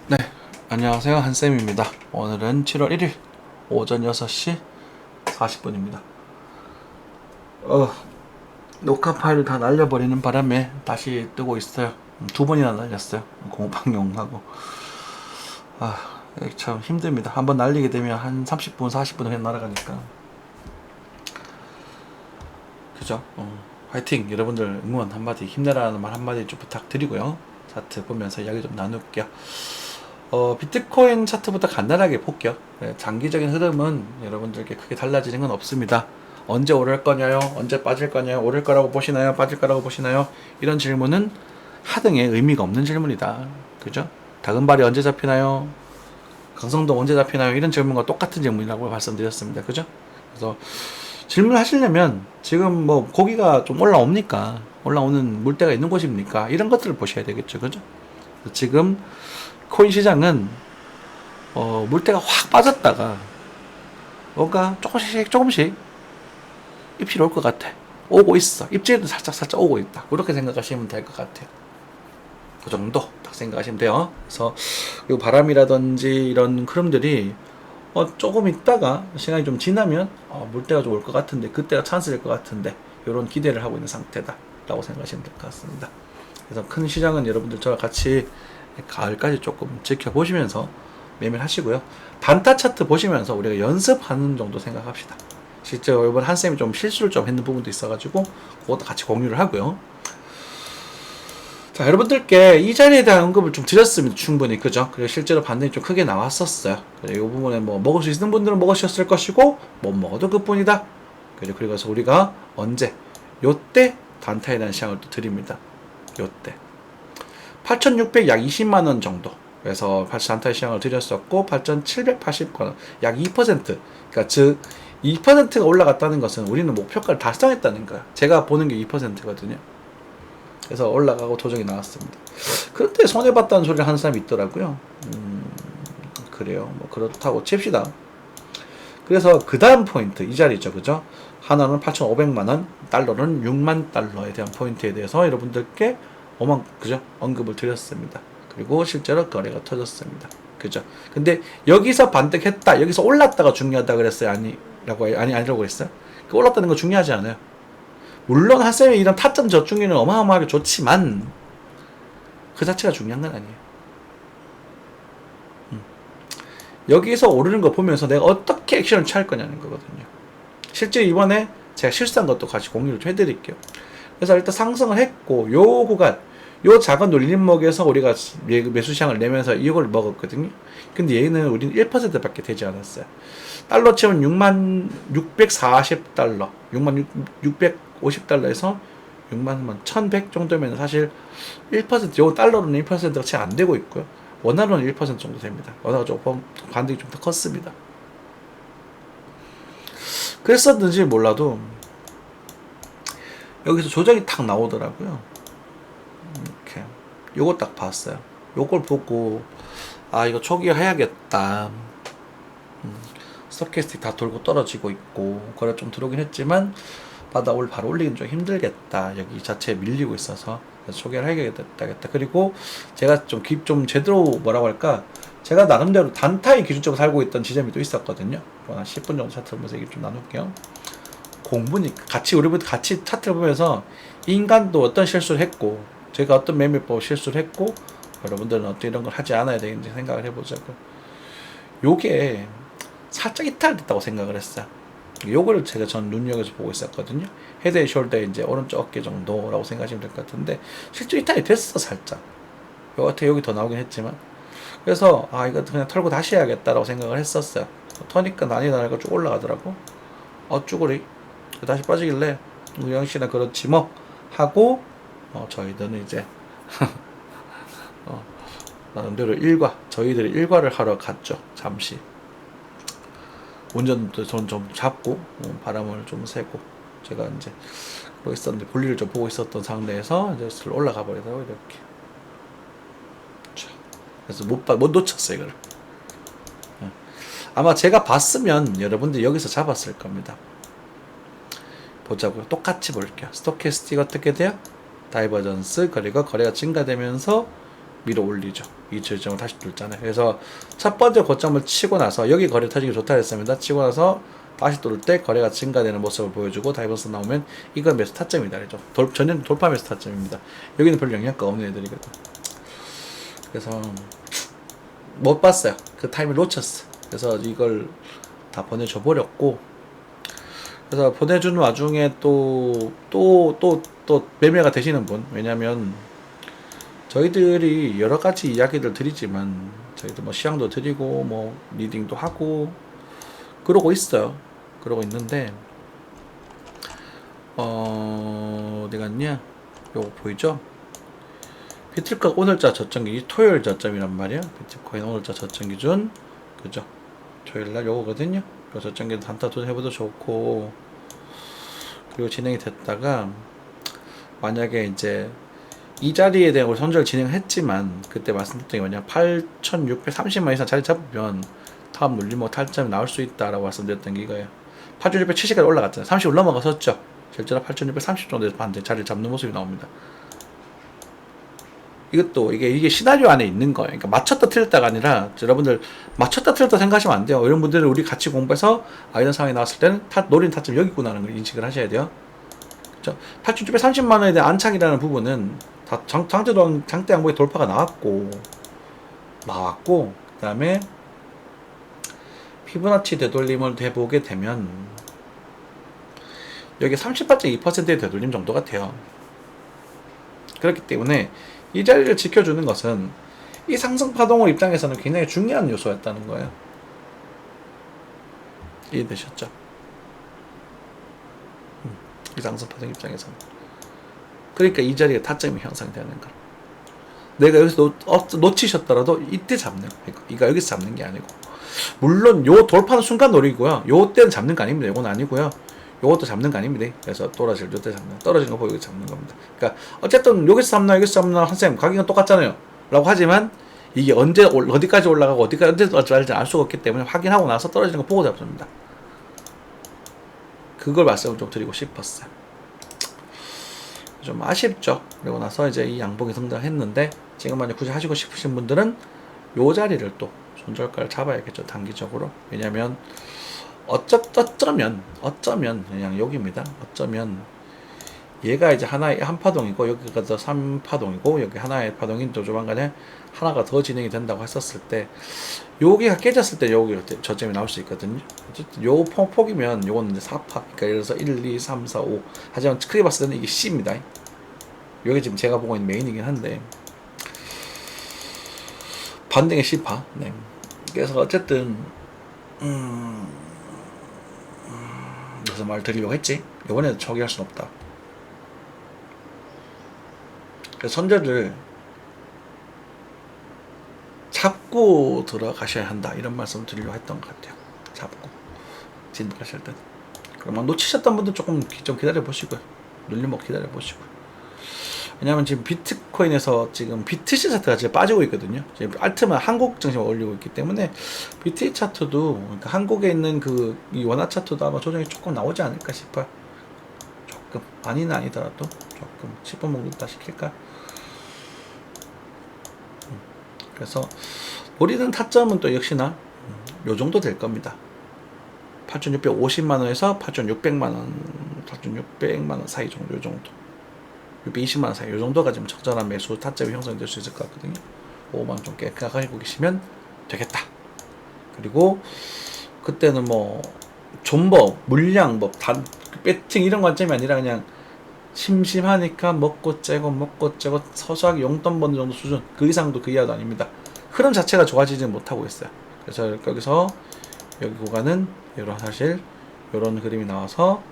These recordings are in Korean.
네, 안녕하세요. 한쌤입니다. 오늘은 7월 1일 오전 6시 40분입니다. 녹화 파일을 다 날려버리는 바람에 다시 뜨고 있어요. 두 번이나 날렸어요. 공방용하고. 참 힘듭니다. 한번 날리게 되면 한 30분, 40분 그냥 날아가니까. 그죠? 화이팅! 여러분들 응원 한마디, 힘내라는 말 한마디 좀 부탁드리고요. 차트 보면서 이야기 좀 나눌게요. 비트코인 차트부터 간단하게 볼게요. 장기적인 흐름은 여러분들께 크게 달라지는 건 없습니다. 언제 오를 거냐요? 언제 빠질 거냐요? 오를 거라고 보시나요? 빠질 거라고 보시나요? 이런 질문은 하등에 의미가 없는 질문이다. 그죠? 다금발이 언제 잡히나요? 강성동 언제 잡히나요? 이런 질문과 똑같은 질문이라고 말씀드렸습니다. 그죠? 그래서 질문하시려면 지금 뭐 고기가 좀 올라옵니까? 올라오는 물때가 있는 곳입니까? 이런 것들을 보셔야 되겠죠. 그죠? 지금 코인 시장은 물때가 확 빠졌다가 뭔가 조금씩 입질이 올 것 같아. 오고 있어. 입질도 살짝 오고 있다. 그렇게 생각하시면 될 것 같아요. 그 정도 딱 생각하시면 돼요. 그래서 이 바람이라든지 이런 흐름들이 조금 있다가 시간이 좀 지나면 물때가 좀 올 것 같은데, 그때가 찬스일 것 같은데, 이런 기대를 하고 있는 상태다 라고 생각하시면 될 것 같습니다. 그래서 큰 시장은 여러분들 저와 같이 가을까지 조금 지켜보시면서 매매를 하시고요. 단타 차트 보시면서 우리가 연습하는 정도 생각합시다. 실제로 이번 한쌤이 좀 실수를 좀 했는 부분도 있어가지고 그것도 같이 공유를 하고요. 자, 여러분들께 이 자리에 대한 언급을 좀 드렸습니다. 충분히. 그죠? 그리고 실제로 반등이 좀 크게 나왔었어요. 이 부분에 뭐 먹을 수 있는 분들은 먹으셨을 것이고 못 먹어도 그뿐이다. 그래서 우리가 언제 요때 단타에 대한 시향을 또 드립니다. 요때 8,600 약 20만원 정도. 그래서 단타의 시향을 드렸었고 8,780원 약 2%. 그러니까 즉 2%가 올라갔다는 것은 우리는 목표가를 달성했다는 거야. 제가 보는 게 2%거든요. 그래서 올라가고 조정이 나왔습니다. 그런데 손해봤다는 소리를 하는 사람이 있더라고요. 그래요. 뭐 그렇다고 칩시다. 그래서 그 다음 포인트 이 자리죠. 그죠? 하나는 8,500만원, 달러는 6만 달러에 대한 포인트에 대해서 여러분들께 그죠? 언급을 드렸습니다. 그리고 실제로 거래가 터졌습니다. 그죠? 근데 여기서 반등했다, 여기서 올랐다가 중요하다 그랬어요? 아니라고 그랬어요? 그 올랐다는 거 중요하지 않아요. 물론 한쌤의 이런 타점 저중에는 어마어마하게 좋지만 그 자체가 중요한 건 아니에요. 여기서 오르는 거 보면서 내가 어떻게 액션을 취할 거냐는 거거든요. 실제 이번에 제가 실수한 것도 같이 공유를 좀 해드릴게요. 그래서 일단 상승을 했고 요 구간, 요 작은 놀림목에서 우리가 매수시장을 내면서 이걸 먹었거든요. 근데 얘는 우리는 1%밖에 되지 않았어요. 달러 치면 6만 640달러, 6만 650달러에서 6만 1100 정도면 사실 1%, 요 달러로는 1%가 채 안 되고 있고요. 원화로는 1% 정도 됩니다. 원화가 조금 반등이 좀 더 컸습니다. 그랬었는지 몰라도 여기서 조정이 탁 나오더라고요. 이렇게 요거 딱 봤어요. 요걸 보고 이거 초기 해야겠다. 스토캐스틱 다 돌고 떨어지고 있고 거래 좀 들어오긴 했지만 바닥을 바로 올리긴 좀 힘들겠다. 여기 자체에 밀리고 있어서 소개를 해야겠다. 그리고 제가 좀 제대로 뭐라고 할까, 제가 나름대로 단타의 기준적으로 살고 있던 지점이 또 있었거든요. 한 10분 정도 차트를 보면서 얘기 좀 나눌게요. 공부니까 우리부터 같이 차트를 보면서 인간도 어떤 실수를 했고 제가 어떤 매매법 실수를 했고 여러분들은 어떤 이런 걸 하지 않아야 되는지 생각을 해보자고. 요게 살짝 이탈됐다고 생각을 했어요. 요거를 전 눈여겨서 보고 있었거든요. 헤드 앤 숄더 이제 오른쪽 어깨 정도라고 생각하시면 될 것 같은데 실제 이탈이 됐어. 살짝 여기 더 나오긴 했지만, 그래서 이거 그냥 털고 다시 해야겠다라고 생각을 했었어요. 터니까 난이 나니까 쭉 올라가더라고. 쭈구리 다시 빠지길래 우리 형씨나 그렇지 뭐 하고 저희들은 이제 나름대로 저희들이 일과를 하러 갔죠. 잠시 운전도 좀 잡고 바람을 좀 쐬고 제가 이제 그러고 있었는데 볼일을 좀 보고 있었던 상태에서 이제 올라가 버리더라고요. 이렇게. 그래서 못 놓쳤어요. 이걸. 아마 제가 봤으면 여러분들 여기서 잡았을 겁니다. 보자고요. 똑같이 볼게요. 스토캐스틱 어떻게 돼요? 다이버전스, 그리고 거래가 증가되면서 밀어 올리죠. 이 저점을 다시 뚫잖아요. 그래서 첫 번째 고점을 치고 나서 여기 거래 터지기 좋다 했습니다. 치고 나서 다시 뚫을 때 거래가 증가되는 모습을 보여주고 다이버스 나오면 이건 매수 타점이다. 그죠? 전년 돌파 매수 타점입니다. 여기는 별로 영향가 없는 애들이거든. 그래서 못 봤어요. 그 타임을 놓쳤어. 그래서 이걸 다 보내줘 버렸고, 그래서 보내주는 와중에 또 매매가 되시는 분, 왜냐면 저희들이 여러 가지 이야기를 드리지만 저희도 뭐 시향도 드리고 뭐 리딩도 하고 그러고 있어요. 그러고 있는데 어디 갔냐? 요거 보이죠? 비트코인 오늘자 저점 기준 토요일 저점이란 말이야. 비트코인 오늘자 저점 기준, 그죠? 토요일날 요거거든요. 요 저점 기준 단타 도전해봐도 좋고, 그리고 진행이 됐다가 만약에 이제 이 자리에 대한 우리 손절 진행했지만 그때 말씀드렸던 게 뭐냐, 8,630만 이상 자리 잡으면 다음 눌림목 탈점이 나올 수 있다라고 말씀드렸던 게 이거예요. 8,670까지 올라갔잖아요. 30을 넘어갔었죠. 실제로 8,630 정도에서 반대 자리를 잡는 모습이 나옵니다. 이것도 이게 시나리오 안에 있는 거예요. 그러니까 맞췄다 틀렸다가 아니라, 여러분들 맞췄다 틀렸다 생각하시면 안 돼요. 이런 분들은 우리 같이 공부해서 이런 상황이 나왔을 때는 노린 타점 여기 있구나 하는 걸 인식을 하셔야 돼요. 그렇죠? 8,630만 원에 대한 안착이라는 부분은 다 장대 양봉의 돌파가 나왔고 그 다음에 피보나치 되돌림을 해보게 되면 여기 38.2%의 되돌림 정도가 돼요. 그렇기 때문에 이 자리를 지켜주는 것은 이 상승 파동의 입장에서는 굉장히 중요한 요소였다는 거예요. 이해되셨죠? 이 상승 파동 입장에서는. 그러니까 이 자리에 타점이 형성되는 거. 내가 여기서 놓치셨더라도 이때 잡는 거. 이거 여기서 잡는 게 아니고. 물론 요 돌파는 순간 노리고요. 요 때는 잡는 거 아닙니다. 이건 아니고요. 요것도 잡는 거 아닙니다. 그래서 떨어질 때 잡는, 떨어지는 거 보고 여기 잡는 겁니다. 그러니까 어쨌든 여기서 잡나 여기서 잡나 선생님 가격은 똑같잖아요 라고 하지만 이게 언제 어디까지 올라가고 어디까지 올라갈지 알 수가 없기 때문에 확인하고 나서 떨어지는 거 보고 잡습니다. 그걸 말씀을 좀 드리고 싶었어요. 좀 아쉽죠. 그리고 나서 이제 이 양봉이 등장했는데, 지금 만약 굳이 하시고 싶으신 분들은 요 자리를 또 손절가를 잡아야겠죠. 단기적으로. 왜냐면 어쩌면 그냥 여기입니다. 어쩌면 얘가 이제 하나의 한 파동이고 여기가 더 3파동이고 여기 하나의 파동인 또 조만간에 하나가 더 진행이 된다고 했었을 때, 여기가 깨졌을 때 여기 저점이 나올 수 있거든요. 어쨌든 요 폭이면 요거는 이제 4파, 그러니까 예를 들어서 1, 2, 3, 4, 5. 하지만 크게 봤을 때는 이게 C입니다. 여기 지금 제가 보고 있는 메인이긴 한데 반등의 C파. 네. 그래서 어쨌든 무슨 말 드리려고 했지? 이번에도 초기할 순 없다. 그래서 선제를 잡고 들어가셔야 한다, 이런 말씀 드리려고 했던 것 같아요. 잡고 진입하실 때. 그러면 놓치셨던 분들 조금 좀 기다려 보시고요. 눌림목 기다려 보시고요. 왜냐면 지금 비트코인에서 지금 BTC 차트가 지금 빠지고 있거든요. 지금 알트만 한국 증시만 올리고 있기 때문에 BTC 차트도, 그러니까 한국에 있는 이 원화 차트도 아마 조정이 조금 나오지 않을까 싶어요. 조금, 많이는 아니더라도 조금 10분 먹는다 시킬까. 그래서 노리는 타점은 또 역시나 요 정도 될 겁니다. 8,650만원에서 8,600만원, 8,600만원 사이 정도, 요 정도. 620만원 사이, 요 정도가 지금 적절한 매수 타점이 형성될 수 있을 것 같거든요. 5만원 좀 깨끗하게 계시면 되겠다. 그리고 그때는 뭐 존버, 물량, 뭐 배팅 이런 관점이 아니라 그냥 심심하니까 먹고 째고 서서하게 용돈 버는 정도 수준, 그 이상도 그 이하도 아닙니다. 흐름 자체가 좋아지지 못하고 있어요. 그래서 여기서 여기 구간은 사실 이런 그림이 나와서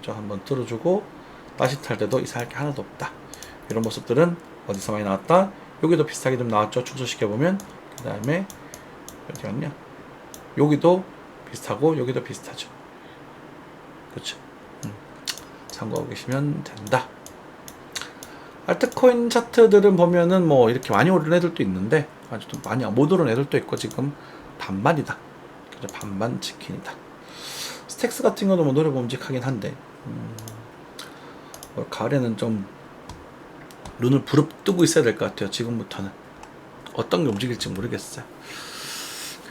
한번 들어주고 다시 탈 때도 이상할 게 하나도 없다. 이런 모습들은 어디서 많이 나왔다? 여기도 비슷하게 좀 나왔죠. 축소시켜보면. 그 다음에 어디 갔냐? 여기도 비슷하고 여기도 비슷하죠. 그렇죠. 참고하고 계시면 된다. 알트코인 차트들은 보면은 뭐 이렇게 많이 오른 애들도 있는데 아주 좀 많이 못 오른 애들도 있고 지금 반반이다. 그죠? 반반 치킨이다. 스택스 같은 경우도 뭐 노려봄직하긴 한데 가을에는 좀 눈을 부릅뜨고 있어야 될 것 같아요. 지금부터는. 어떤 게 움직일지 모르겠어요.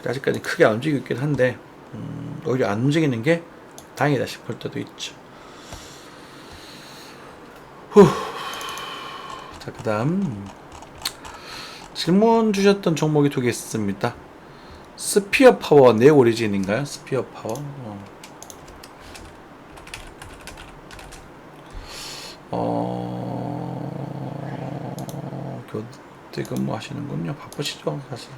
아직까지 크게 안 움직이고 있긴 한데 오히려 안 움직이는 게 다행이다 싶을 때도 있죠. 자, 그 다음 질문 주셨던 종목이 두 개 있습니다. 스피어 파워 네 오리진인가요? 스피어 파워. 교대 근무 하시는군요. 바쁘시죠, 사실.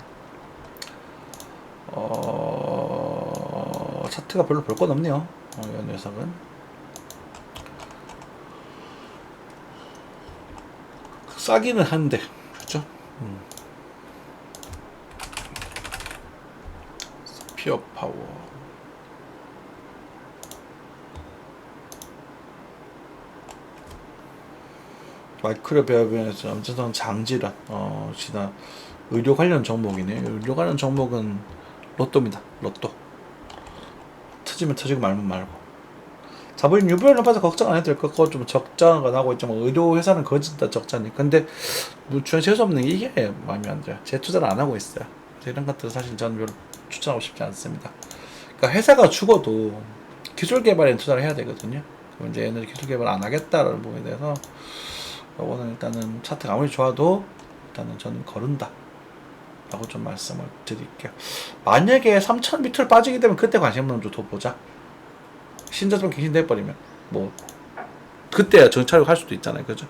차트가 별로 볼 건 없네요. 이 녀석은. 싸기는 한데, 그죠? 스피어 파워. 마이크로 배합에서 암전성 장질환, 지난 의료 관련 종목이네요. 의료 관련 종목은 로또입니다. 로또. 터지면 터지고 말면 말고. 자본인 유보율 높아서 걱정 안 해도 될 것 같고 좀 적자가 나고 있지만 의료 회사는 거짓다 적자니. 근데 주변 재수 없는 게 이게 마음에 안 들어요. 재투자를 안 하고 있어요. 그래서 이런 것들 사실 저는 별로 추천하고 싶지 않습니다. 그러니까 회사가 죽어도 기술 개발에 투자를 해야 되거든요. 그럼 이제 얘네들 기술 개발 안 하겠다라는 부분에 대해서 이거는 일단은 차트가 아무리 좋아도 일단은 저는 거른다 라고 좀 말씀을 드릴게요. 만약에 3,000 밑으로 빠지게 되면 그때 관심 없는 좀 더 보자. 신자좀 갱신돼버리면 뭐 그때야 정착을 할 수도 있잖아요. 그죠?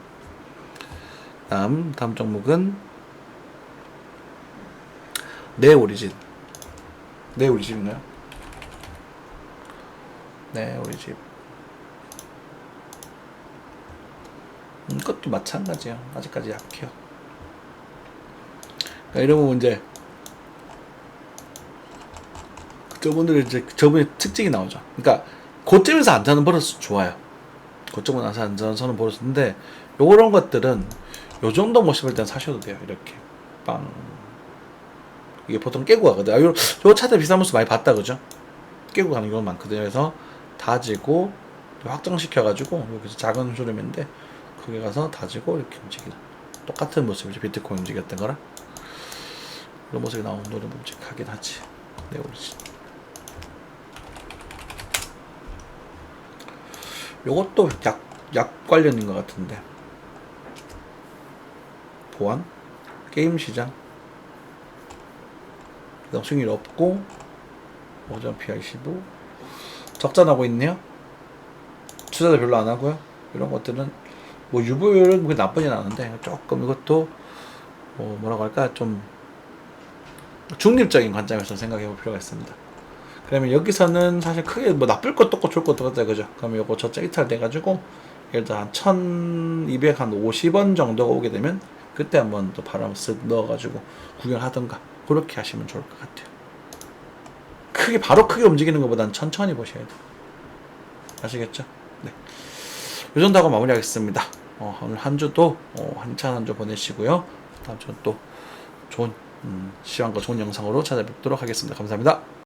다음 종목은 네오리진. 네오리진인가요? 네오리진. 이것도 마찬가지예요. 아직까지 약해요. 그러니까 이러면 이제 저분들 이제 저분의 특징이 나오죠. 그러니까 고점에서 안타는 버릇은 좋아요. 고점에서 안타는 버릇인데 요런 것들은 요 정도 모습일 땐 사셔도 돼요. 이렇게 빵. 이게 보통 깨고 가거든. 요 차트 비싼 모습 많이 봤다, 그죠? 깨고 가는 경우가 많거든요. 그래서 다지고 확정시켜가지고 여기서 작은 흐름인데 거기 가서 다지고 이렇게 움직이는 똑같은 모습이죠. 비트코인 움직였던 거랑 이런 모습이 나오는 노래 묵직하긴 하지. 네, 오리진. 요것도 약 관련인 것 같은데 보안 게임 시장 그다음 수익률 없고 오전 PR15 적자 나고 있네요. 투자도 별로 안 하고요. 이런 것들은 뭐 유보율은 그렇게 나쁘진 않은데 조금 이것도 뭐라고 할까 좀 중립적인 관점에서 생각해 볼 필요가 있습니다. 그러면 여기서는 사실 크게 뭐 나쁠 것도 없고 좋을 것도 없다, 그죠? 그러면 요거 저쪽 이탈 돼가지고 예를 들어 한 1250원 정도가 오게 되면 그때 한번 또 바람 쓱 넣어가지고 구경하던가 그렇게 하시면 좋을 것 같아요. 바로 크게 움직이는 것보다는 천천히 보셔야 돼요. 아시겠죠? 네. 이 정도 하고 마무리하겠습니다. 오늘 한 주도 한찬 한 주 보내시고요. 다음 주는 또 좋은 시황과 좋은 영상으로 찾아뵙도록 하겠습니다. 감사합니다.